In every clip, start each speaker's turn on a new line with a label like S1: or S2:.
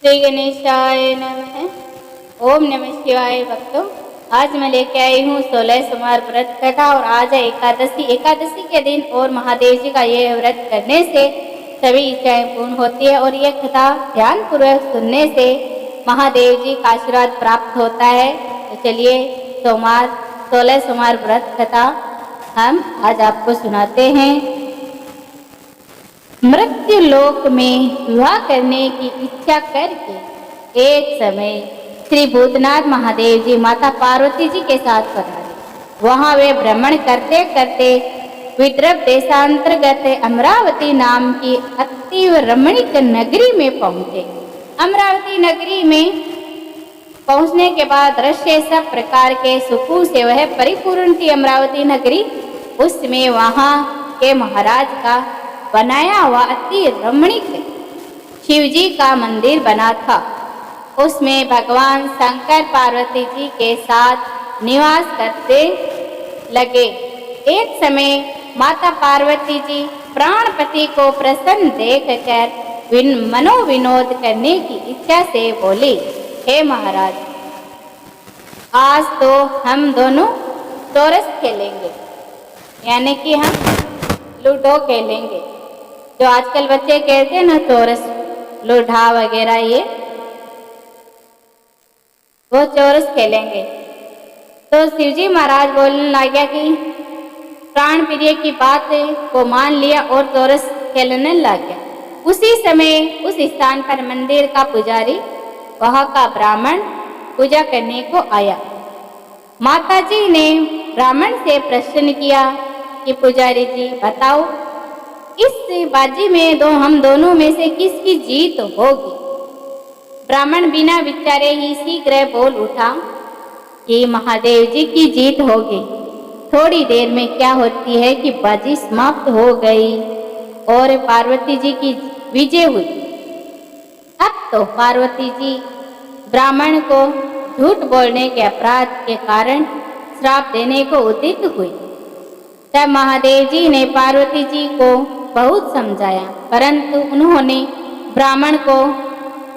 S1: श्री गणेशाय नमः। ओम नमः शिवाय। भक्तों, आज मैं लेके आई हूँ 16 सोमवार व्रत कथा और आज है एकादशी। एकादशी के दिन और महादेव जी का ये व्रत करने से सभी इच्छाएं पूर्ण होती है और ये कथा ध्यान पूर्वक सुनने से महादेव जी का आशीर्वाद प्राप्त होता है। तो चलिए 16 सोमवार व्रत कथा हम आज आपको सुनाते हैं। मृत्यु लोक में विवाह करने की इच्छा करके एक समय श्री भूतनाथ महादेव जी माता पार्वती जी के साथ पधारे। वहां वे भ्रमण करते करते विदर्भ देशांतर्गत अमरावती नाम की अति रमणीक नगरी में पहुंचे। अमरावती नगरी में पहुंचने के बाद दृश्य सब प्रकार के सुखों से वह परिपूर्ण थी। अमरावती नगरी उसमें वहां के महाराज का बनाया हुआ अति रमणीक शिव जी का मंदिर बना था। उसमें भगवान शंकर पार्वती जी के साथ निवास करते लगे। एक समय माता पार्वती जी प्राणपति को प्रसन्न देखकर मनोविनोद करने की इच्छा से बोली, हे महाराज, आज तो हम दोनों चोरस खेलेंगे, यानी कि हम लूडो खेलेंगे। जो आजकल बच्चे खेलते हैं ना, चोरस लूडा वगैरह, ये वो चोरस खेलेंगे। तो शिवजी महाराज बोलने लगे कि प्राण प्रिय की बात को मान लिया और चोरस खेलने लग गया। उसी समय उस स्थान पर मंदिर का पुजारी, वहां का ब्राह्मण पूजा करने को आया। माताजी ने ब्राह्मण से प्रश्न किया कि पुजारी जी बताओ, इस बाजी में हम दोनों में से किसकी जीत होगी? ब्राह्मण बिना विचारे ही शीघ्र बोल उठा कि महादेव जी की जीत होगी। थोड़ी देर में क्या होती है कि बाजी समाप्त हो गई और पार्वती जी की विजय हुई। अब तो पार्वती जी ब्राह्मण को झूठ बोलने के अपराध के कारण श्राप देने को उद्यत हुई। तब महादेव जी ने पार्वती जी को बहुत समझाया, परंतु उन्होंने ब्राह्मण को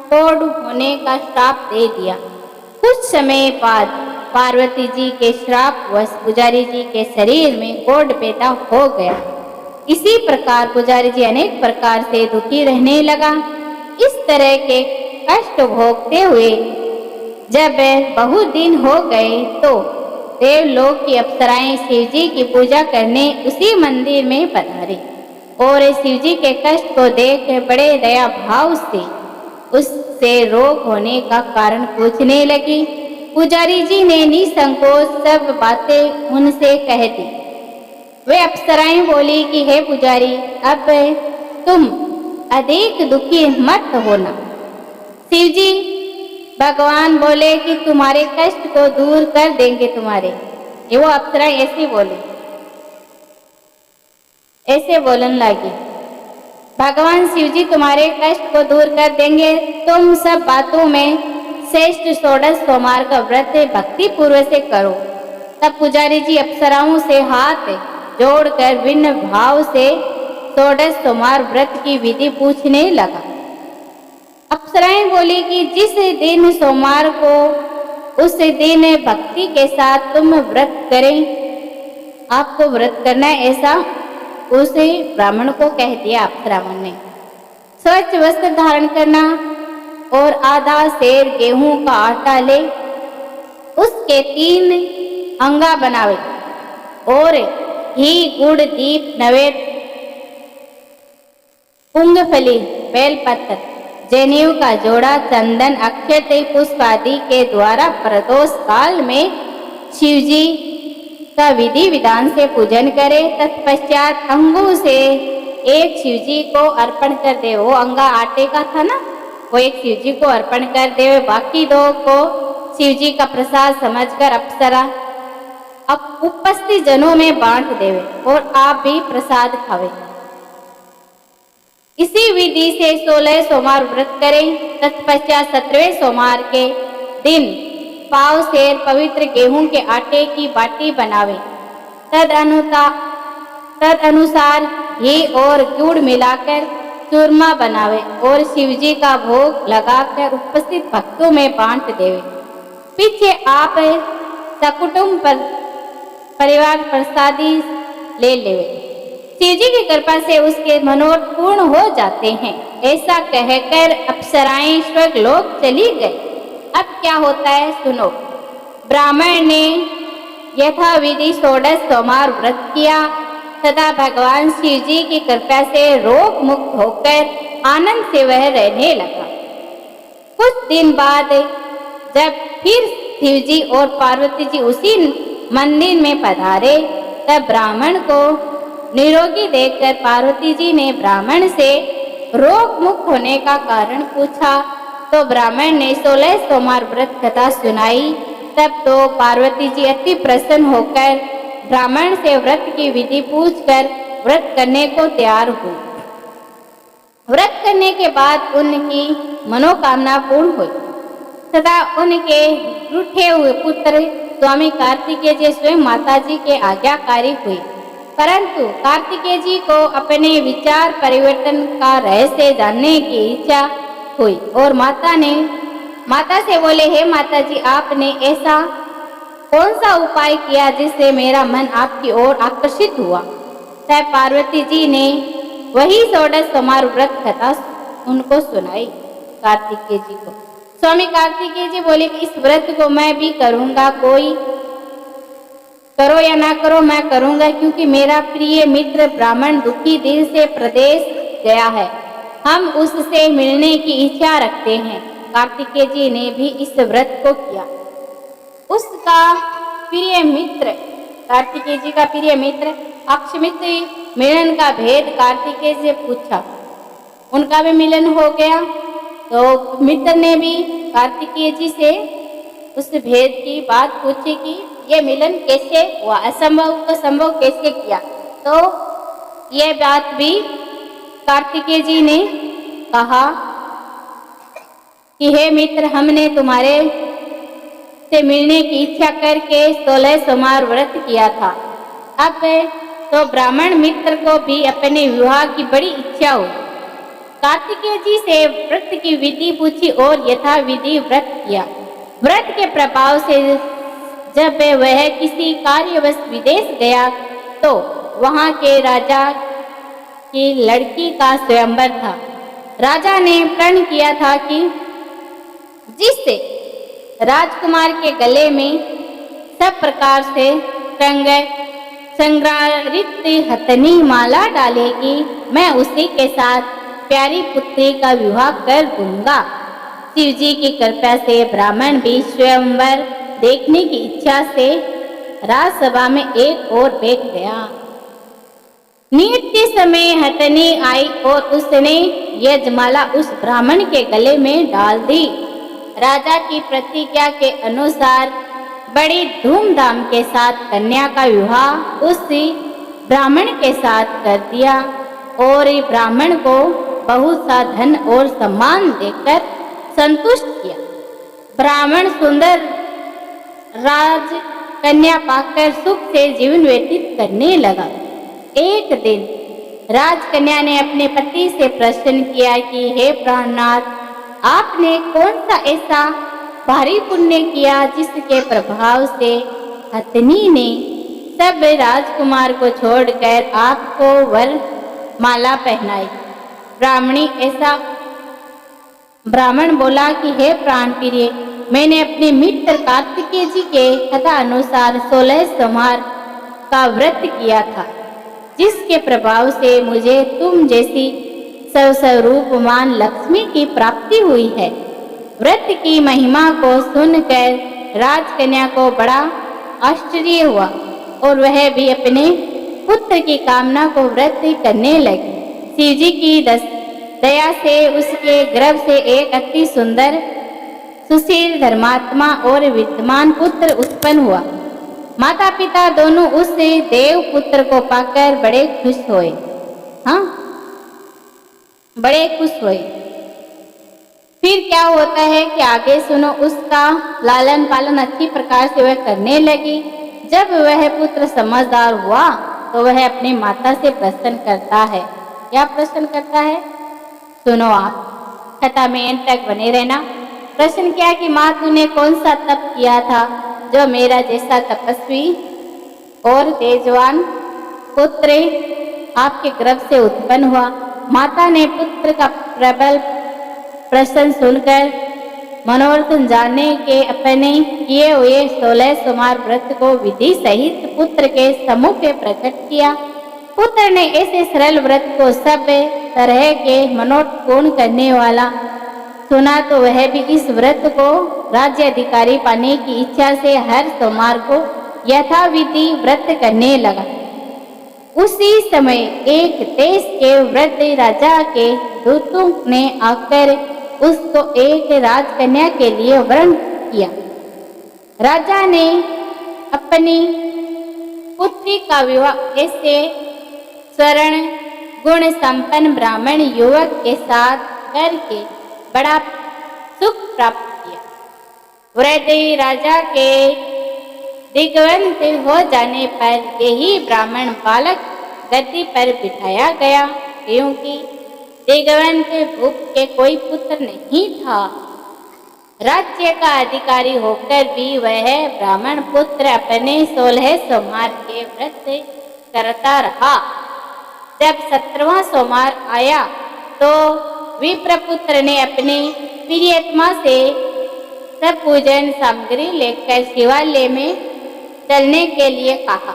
S1: कोढ़ होने का श्राप दे दिया। कुछ समय बाद पार्वती जी के श्राप वश पुजारी जी के शरीर में कोढ़ पैदा हो गया। इसी प्रकार पुजारी जी अनेक प्रकार से दुखी रहने लगा। इस तरह के कष्ट भोगते हुए जब बहुत दिन हो गए तो देवलोक की अप्सराएं शिव जी की पूजा करने उसी मंदिर में पधारी और शिव जी के कष्ट को देख बड़े दया भाव से उससे रोग होने का कारण पूछने लगी। पुजारी जी ने निसंकोच सब बातें उनसे कह दी। वे अप्सराएं बोली कि हे पुजारी, अब तुम अधिक दुखी मत होना। शिव जी भगवान बोले कि तुम्हारे कष्ट को दूर कर देंगे तुम्हारे। ये वो अप्सराएं ऐसे बोले, ऐसे बोलने लगी, भगवान शिव जी तुम्हारे कष्ट को दूर कर देंगे। तुम सब बातों में श्रेष्ठ 16 सोमवार का व्रत भक्ति पूर्वक से करो। तब पुजारी जी अप्सराओं से हाथ जोड़कर विनम्र भाव से 16 सोमवार व्रत की विधि पूछने लगा। अप्सराएं बोली कि जिस दिन सोमवार को उस दिन भक्ति के साथ तुम व्रत करें, आपको व्रत करना है, ऐसा उसे ब्राह्मण को कह दिया। अप्सराओं ने स्वच्छ वस्त्र धारण करना और आधा सेर गेहूं का आटा ले, उसके 3 अंगा बनावे और घी गुड़ दीप नैवेद्य मूंगफली बेलपत्र जनेऊ का जोड़ा चंदन अक्षत पुष्प आदि के द्वारा प्रदोष काल में शिव जी का विधि विधान से पूजन करे। तत्पश्चात अंगों से एक शिव जी को अर्पण कर दे। वो अंगा आटे का था ना, वो एक शिव जी को अर्पण कर दे, बाकी 2 को शिव जी का प्रसाद समझकर अप्सरा अब उपस्थित जनों में बांट देवे और आप भी प्रसाद खावे। इसी विधि से 16 सोमवार व्रत करें। तत्पश्चात 17वें सोमवार के दिन पाव सेर पवित्र गेहूं के आटे की बाटी बनावे। तद अनुसार घी और गुड़ मिलाकर चूरमा बनावे और शिवजी का भोग लगाकर उपस्थित भक्तों में बांट देवे। पीछे आप सकुटुंब पर परिवार प्रसादी ले लेवे। शिवजी की कृपा से उसके मनोरथ पूर्ण हो जाते हैं। ऐसा कहकर अप्सराएं स्वर्गलोक चली गई। अब क्या होता है सुनो। ब्राह्मण ने यथाविधि 16 सोमवार व्रत किया तथा भगवान शिव जी की कृपा से रोग मुक्त होकर आनंद से वह रहने लगा। कुछ दिन बाद जब फिर शिव जी और पार्वती जी उसी मंदिर में पधारे तब ब्राह्मण को निरोगी देखकर पार्वती जी ने ब्राह्मण से रोग मुक्त होने का कारण पूछा तो ब्राह्मण ने 16 सोमवार व्रत कथा सुनाई। तब तो पार्वती जी अति प्रसन्न होकर ब्राह्मण से व्रत की विधि पूछकर व्रत करने को तैयार हुई। व्रत करने के बाद उनकी मनोकामना पूर्ण हुई तथा उनके रूठे हुए पुत्र स्वामी कार्तिकेय जी स्वयं माता जी के आज्ञाकारी हुए। परंतु कार्तिकेय जी को अपने विचार परिवर्तन का रहस्य जानने की इच्छा हुई और माता से बोले, हे माता जी, आपने ऐसा कौन सा उपाय किया जिससे मेरा मन आपकी ओर आकर्षित हुआ। तब पार्वती जी ने वही 16 सोमवार व्रत कथा उनको सुनाई कार्तिकेय जी को। स्वामी कार्तिकेय जी बोले कि इस व्रत को मैं भी करूंगा, कोई करो या ना करो मैं करूंगा, क्योंकि मेरा प्रिय मित्र ब्राह्मण दुखी दिल से प्रदेश गया है, हम उससे मिलने की इच्छा रखते हैं। कार्तिकेय जी ने भी इस व्रत को किया। उसका प्रिय मित्र कार्तिकेय जी का प्रिय मित्र अक्षमित्र मिलन का भेद कार्तिकेय से पूछा। उनका भी मिलन हो गया तो मित्र ने भी कार्तिकेय जी से उस भेद की बात पूछी कि ये मिलन कैसे हुआ, असंभव को संभव कैसे किया। तो ये बात भी कार्तिकेय जी ने कहा कि हे मित्र, हमने तुम्हारे से मिलने की इच्छा करके 16 सोमवार व्रत किया था। अब तो ब्राह्मण मित्र को भी अपने विवाह की बड़ी इच्छा हुई। कार्तिकेय जी से व्रत की विधि पूछी और यथा विधि व्रत किया। व्रत के प्रभाव से जब वह किसी कार्यवश विदेश गया तो वहां के राजा की लड़की का स्वयंवर था। राजा ने प्रण किया था कि जिससे राजकुमार के गले में सब प्रकार से संग्रहित हथनी माला डालेगी, मैं उसी के साथ प्यारी पुत्री का विवाह कर दूंगा। शिव जी की कृपा से ब्राह्मण भी स्वयंवर देखने की इच्छा से राजसभा में एक ओर बैठ गया। नृत्य समय हथनी आई और उसने यजमाला उस ब्राह्मण के गले में डाल दी। राजा की प्रतिज्ञा के अनुसार बड़ी धूमधाम के साथ कन्या का विवाह उस ब्राह्मण के साथ कर दिया और ब्राह्मण को बहुत सा धन और सम्मान देकर संतुष्ट किया। ब्राह्मण सुंदर राज कन्या पाकर सुख से जीवन व्यतीत करने लगा। एक दिन राजकन्या ने अपने पति से प्रश्न किया कि हे प्राणनाथ, आपने कौन सा ऐसा भारी पुण्य किया जिसके प्रभाव से हथनी ने सब राजकुमार को छोड़कर आपको वर माला पहनाई। ब्राह्मण बोला कि हे प्राण प्रिय, मैंने अपने मित्र कार्तिकेय जी के कथा अनुसार 16 सोमवार का व्रत किया था, जिसके प्रभाव से मुझे तुम जैसी सर्वस्वरूपमान लक्ष्मी की प्राप्ति हुई है। व्रत की महिमा को सुनकर राजकन्या को बड़ा आश्चर्य हुआ और वह भी अपने पुत्र की कामना को व्रत करने लगी। शिव जी की दया से उसके गर्भ से एक अति सुंदर सुशील धर्मात्मा और विद्वान पुत्र उत्पन्न हुआ। माता पिता दोनों उस देव पुत्र को पाकर बड़े खुश हुए। बड़े खुश हुए। फिर क्या होता है कि आगे सुनो। उसका लालन पालन अच्छी प्रकार से वह करने लगी। जब वह पुत्र समझदार हुआ तो वह अपनी माता से प्रश्न करता है। क्या प्रश्न करता है? सुनो आप, कथा में एंड तक बने रहना। प्रश्न किया कि माँ तूने कौन सा तप किया था जो मेरा जैसा तपस्वी और तेजवान पुत्र आपके गर्भ से उत्पन्न हुआ। माता ने पुत्र का प्रबल प्रश्न सुनकर मनोरथ जानने के अपने किए हुए 16 सोमवार व्रत को विधि सहित पुत्र के सम्मुख प्रकट किया। पुत्र ने ऐसे सरल व्रत को सब तरह के मनोरथ पूर्ण करने वाला सुना तो वह भी इस व्रत को राज्य अधिकारी पाने की इच्छा से हर सोमवार को यथाविधि व्रत करने लगा। उसी समय एक देश के वृद्ध राजा के दूतों ने आकर उसको एक राजकन्या के लिए वर्ण किया। राजा ने अपनी पुत्री का विवाह ऐसे स्वर्ण गुण संपन्न ब्राह्मण युवक के साथ करके बड़ा सुख प्राप्त किया। वृद्ध राजा के दिग्वंत हो जाने पर यही ब्राह्मण बालक गद्दी पर बिठाया गया, क्योंकि दिग्वंत भूप के कोई पुत्र नहीं था। राज्य का अधिकारी होकर भी वह ब्राह्मण पुत्र अपने 16 सोमवार के व्रत करता रहा। जब 17वां सोमवार आया तो विप्रपुत्र ने अपने प्रियतमा से सब पूजन सामग्री लेकर शिवालय में चलने के लिए कहा,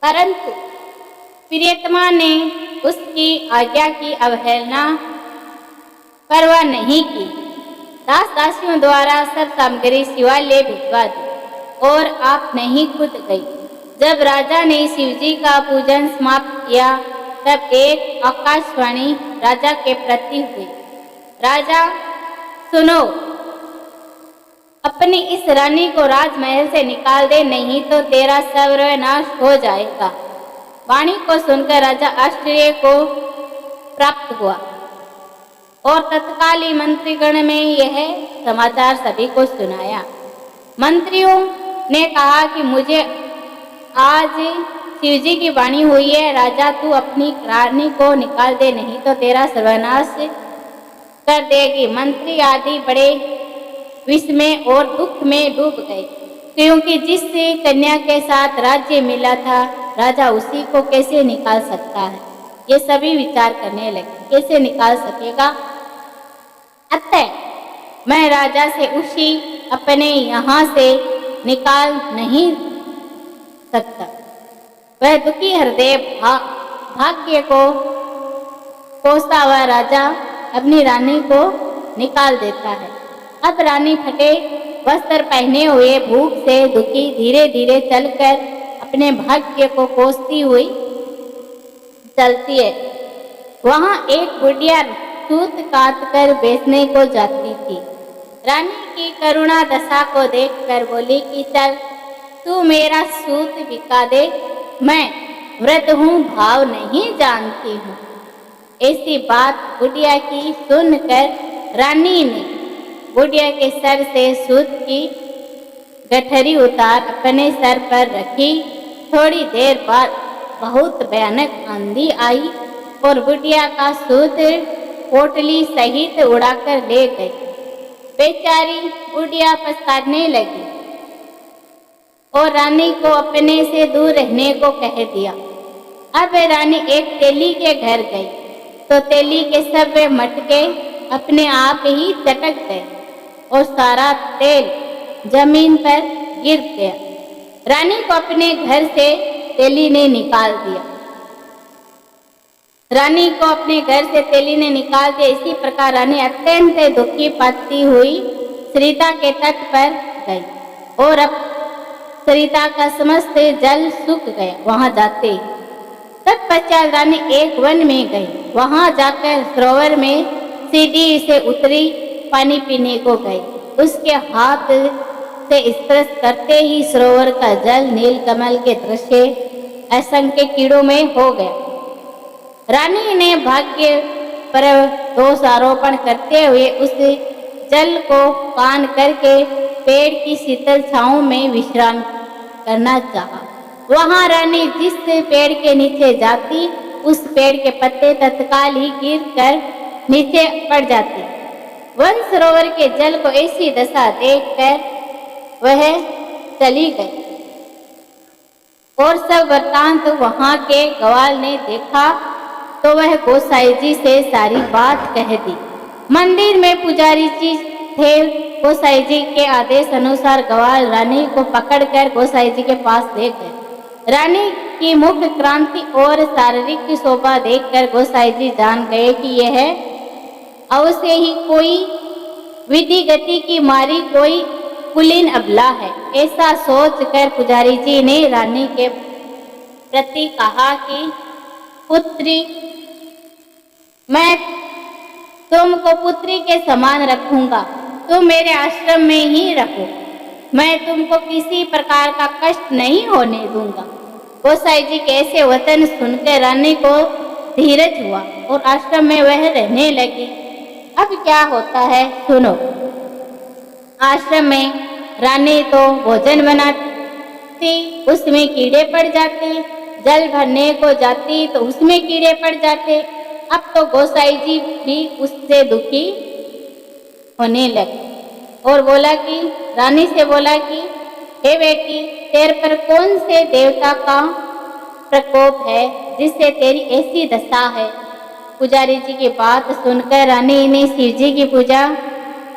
S1: परंतु प्रियतमा ने उसकी आज्ञा की अवहेलना परवाह नहीं की। दास दासियों द्वारा सब सामग्री शिवालय भिजवा दी और आप नहीं खुद गई। जब राजा ने शिवजी का पूजन समाप्त किया तब एक आकाशवाणी राजा के प्रति हुई, राजा सुनो, अपनी इस रानी को राजमहल से निकाल दे, नहीं तो तेरा सर्वनाश हो जाएगा। वाणी को सुनकर राजा आश्चर्य को प्राप्त हुआ और तत्काल ही मंत्रीगण में यह समाचार सभी को सुनाया। मंत्रियों ने कहा कि मुझे आज शिवजी की वाणी हुई है, राजा तू अपनी रानी को निकाल दे, नहीं तो तेरा सर्वनाश कर देगी। मंत्री आदि बड़े विस्मय और दुख में डूब गए, क्योंकि जिस कन्या के साथ राज्य मिला था राजा उसी को कैसे निकाल सकता है। ये सभी विचार करने लगे, कैसे निकाल सकेगा। अतः मैं राजा से उसी अपने यहाँ से निकाल नहीं सकता। वह दुखी हृदय भाग्य को कोसता हुआ राजा अपनी रानी को निकाल देता है। अब रानी फटे वस्त्र पहने हुए भूख से दुखी धीरे धीरे चलकर अपने भाग्य को कोसती हुई चलती है। वहां एक बुढ़िया सूत काट कर बेचने को जाती थी। रानी की करुणा दशा को देखकर बोली कि चल तू मेरा सूत बिका दे, मैं वृद्ध हूँ, भाव नहीं जानती हूँ। ऐसी बात बुढ़िया की सुनकर रानी ने बुढ़िया के सर से सूत की गठरी उतार अपने सर पर रखी। थोड़ी देर बाद बहुत भयानक आंधी आई और बुढ़िया का सूत पोटली सहित उड़ाकर ले गई। बेचारी बुढ़िया पछताने लगी और रानी को अपने से दूर रहने को कह दिया। अब रानी एक तेली के घर गई तो तेली के सब मटके अपने आप ही चटक गए और सारा तेल जमीन पर गिर गया। रानी को अपने घर से तेली ने निकाल दिया। रानी को अपने घर से तेली ने निकाल दिया। इसी प्रकार रानी अत्यंत दुखी पाती हुई सरिता के तट पर गई और अब सरिता का समस्त जल सूख गया। वहां जाते तत्पश्चात रानी एक वन में गई। वहां जाकर सरोवर में सीढ़ी से उतरी, पानी पीने को गई। उसके हाथ से स्पर्श करते ही सरोवर का जल नीलकमल के दृश्य असंख्य कीड़ों में हो गया। रानी ने भाग्य पर दोष आरोपण करते हुए उस जल को पान करके पेड़ की शीतल छांव में विश्राम करना चाहा। वहां रानी जिस पेड़ के नीचे जाती उस पेड़ के पत्ते तत्काल ही गिरकर नीचे पड़ जाती। वन सरोवर के जल को ऐसी दशा देखकर वह चली गई और सब वृत्तांत वहां के ग्वाल ने देखा तो वह गोसाई जी से सारी बात कह दी। मंदिर में पुजारी जी थे। गोसाई जी के आदेश अनुसार ग्वाल रानी को पकड़कर गोसाई जी के पास ले गए। रानी की मुख क्रांति और शारीरिक की शोभा देखकर गोसाई जी जान गए कि यह अवश्य ही कोई विधि गति की मारी कोई कुलीन अबला है। ऐसा सोचकर पुजारी जी ने रानी के प्रति कहा कि पुत्री, मैं तुमको पुत्री के समान रखूंगा, तुम मेरे आश्रम में ही रहो, मैं तुमको किसी प्रकार का कष्ट नहीं होने दूंगा। गोसाई जी के ऐसे वचन सुनकर रानी को धीरज हुआ और आश्रम में वह रहने लगी। अब क्या होता है सुनो। आश्रम में रानी तो भोजन बनाती, उसमें कीड़े पड़ जाते, जल भरने को जाती तो उसमें कीड़े पड़ जाते। अब तो गोसाई जी भी उससे दुखी होने लगे और बोला कि रानी से बोला कि हे बेटी, तेरे पर कौन से देवता का प्रकोप है जिससे तेरी ऐसी दशा है। पुजारी जी की बात सुनकर रानी ने शिव जी की पूजा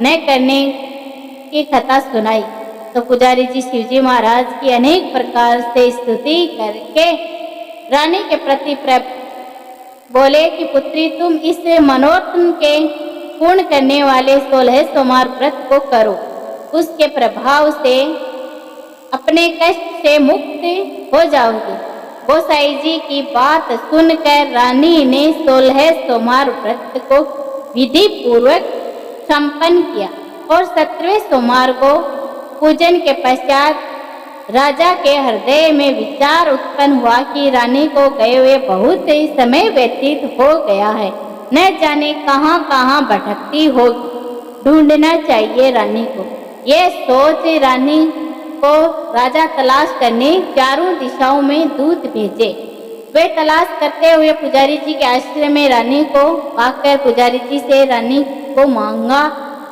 S1: न करने की कथा सुनाई तो पुजारी जी शिव जी महाराज की अनेक प्रकार से स्तुति करके रानी के प्रति बोले कि पुत्री, तुम इस मनोरथ के पूर्ण करने वाले 16 सोमवार व्रत को करो, उसके प्रभाव से अपने कष्ट से मुक्त हो जाओगे। गोसाई जी की बात सुनकर रानी ने 16 सोमवार व्रत को विधि पूर्वक संपन्न किया और 17वें सोमवार को पूजन के पश्चात राजा के हृदय में विचार उत्पन्न हुआ कि रानी को गए हुए बहुत ही समय व्यतीत हो गया है, न जाने कहाँ कहाँ भटकती होगी, ढूंढना चाहिए रानी को। यह सोच रानी को राजा तलाश करने चारों दिशाओं में दूत भेजे। वे तलाश करते हुए पुजारी जी के आश्रम में रानी को पाकर पुजारी जी से रानी को मांगा,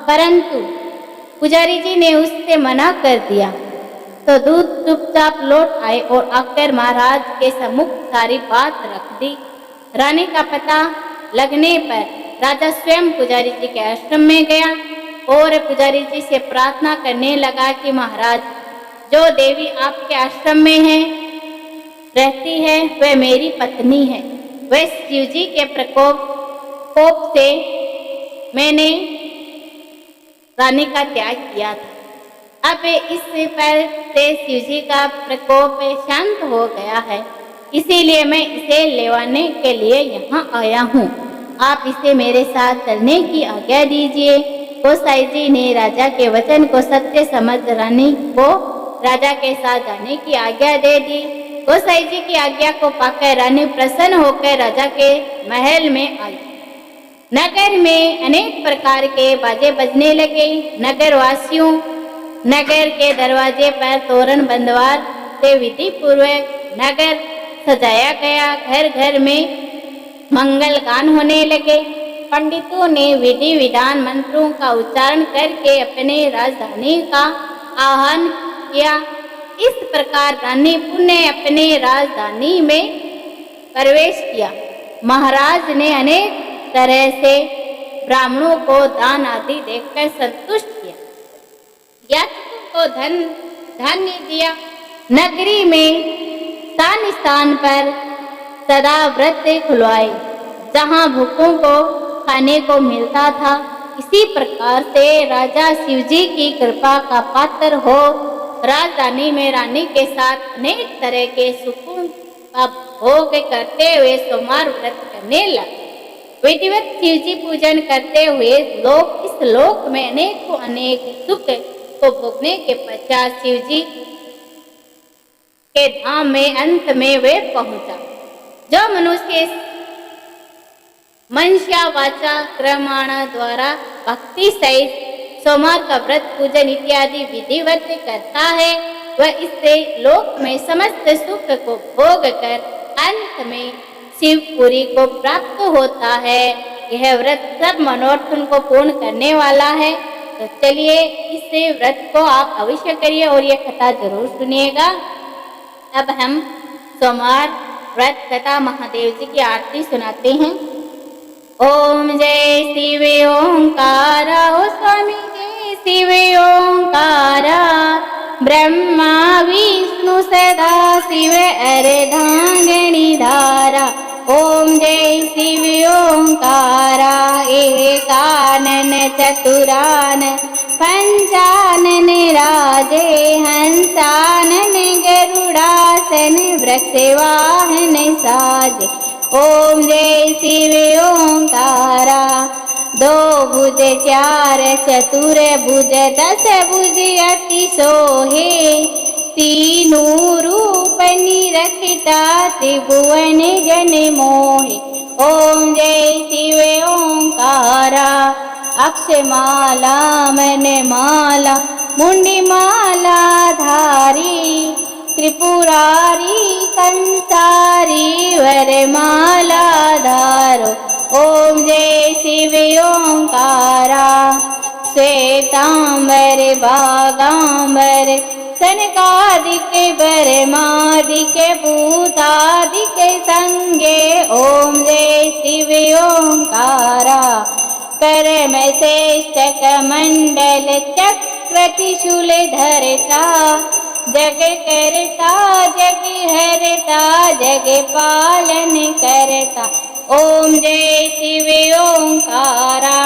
S1: परंतु पुजारी जी ने उससे मना कर दिया तो दूत चुपचाप लौट आए और आकर महाराज के सम्मुख सारी बात रख दी। रानी का पता लगने पर राजा स्वयं पुजारी जी के आश्रम में गया और पुजारी जी से प्रार्थना करने लगा कि महाराज, जो देवी आपके आश्रम में है रहती है वह मेरी पत्नी है। वह शिव जी के कोप से मैंने रानी का त्याग किया था। अब इस पर से शिव जी का प्रकोप शांत हो गया है, इसीलिए मैं इसे लेवाने के लिए यहाँ आया हूँ। आप इसे मेरे साथ चलने की आज्ञा दीजिए। गोसाई जी ने राजा के वचन को सत्य समझ रानी को राजा के साथ जाने की आज्ञा दे दी। गोसाई जी की आज्ञा को पाकर रानी प्रसन्न होकर राजा के महल में आई। नगर में अनेक प्रकार के बाजे बजने लगे। नगर वासियों नगर के दरवाजे पर तोरण बंधवार से विधि पूर्वक नगर सजाया गया। घर घर में मंगल गान होने लगे। पंडितों ने विधि विधान मंत्रों का उच्चारण करके अपने राजधानी का आह्वान किया। इस प्रकार रानी पुण्य अपने राजधानी में प्रवेश किया। महाराज ने अनेक तरह से ब्राह्मणों को दान आदि देकर संतुष्ट किया। याचकों को धन्य दिया। नगरी में स्थान स्थान पर सदा व्रत खुलवाए। जहाँ भूखों को खाने को मिलता था, इसी प्रकार से राजा शिवजी की कृपा का पात्र हो राजधानी में रानी के साथ अनेक तरह के सुखों का भोग करते हुए सोमवार व्रत करने लगे। विधिवत शिवजी पूजन करते हुए लोग इस लोक में अनेक सुख को भोगने के पश्चात शिवजी के धाम में अंत में वे पहुंचा। जो मनुष्य मनसा वाचा क्रमाण द्वारा भक्ति सहित सोमवार का व्रत पूजन इत्यादि विधिवत करता है, वह इससे लोक में समस्त सुख को भोग कर अंत में शिवपुरी को प्राप्त होता है। यह व्रत सब मनोरथों को पूर्ण करने वाला है। तो चलिए इस व्रत को आप अवश्य करिए और ये कथा जरूर सुनिएगा। अब हम सोमवार व्रत तथा महादेव जी की आरती सुनाते हैं। ओम जय शिव ओंकारा, ओ स्वामी जय शिव ओंकारा, ब्रह्मा विष्णु सदा शिव अर्धांगिनी धारा। ओम जय शिव ओंकारा, एकानन चतुरान पंचानन राजे, हंसानन गरुड़ासन वृक्षवाहन साजे। ओम जय शिव ओंकारा, दो भुज चार चतुर भुज दस भुज अति सोहे, तीनों रूप निरखिता त्रिभुवन जन मोहे। ओम जय शिव ओंकारा, अक्षमाला मनमाला मुंडिमाला धारी, त्रिपुरारी कंसारी वरमाला धारो। ओम जय शिव ओंकारा, श्वेतांबर बागांबर सनकादिक बरमादिक भूतादिक संगे। ओम जय शिव ओंकारा, परम श्रेष्ठ कमंडल चक्र त्रिशूल धरता, जग करता जग हरता जग पालन करता। ओम जय शिव ओंकारा,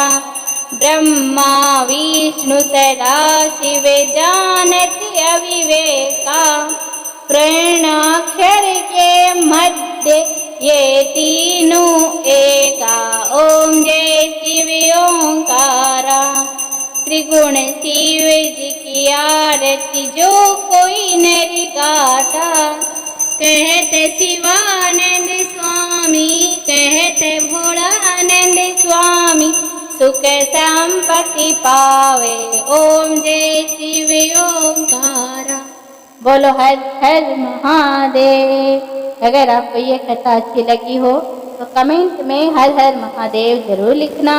S1: ब्रह्मा विष्णु सदा शिव जानति अविवेका, प्रणक्षर के मध्य ये तीनों एका। ओम जय शिव ओंकारा, त्रिगुण शिव जी की आरती जो कोई नर गाता, कहते शिवानंद स्वामी कहते भोलानंद स्वामी, सुख संपत्ति पावे। ओम जय शिव ओंकारा। बोलो हर हर महादेव। अगर आपको ये कथा अच्छी लगी हो तो कमेंट में हर हर महादेव जरूर लिखना।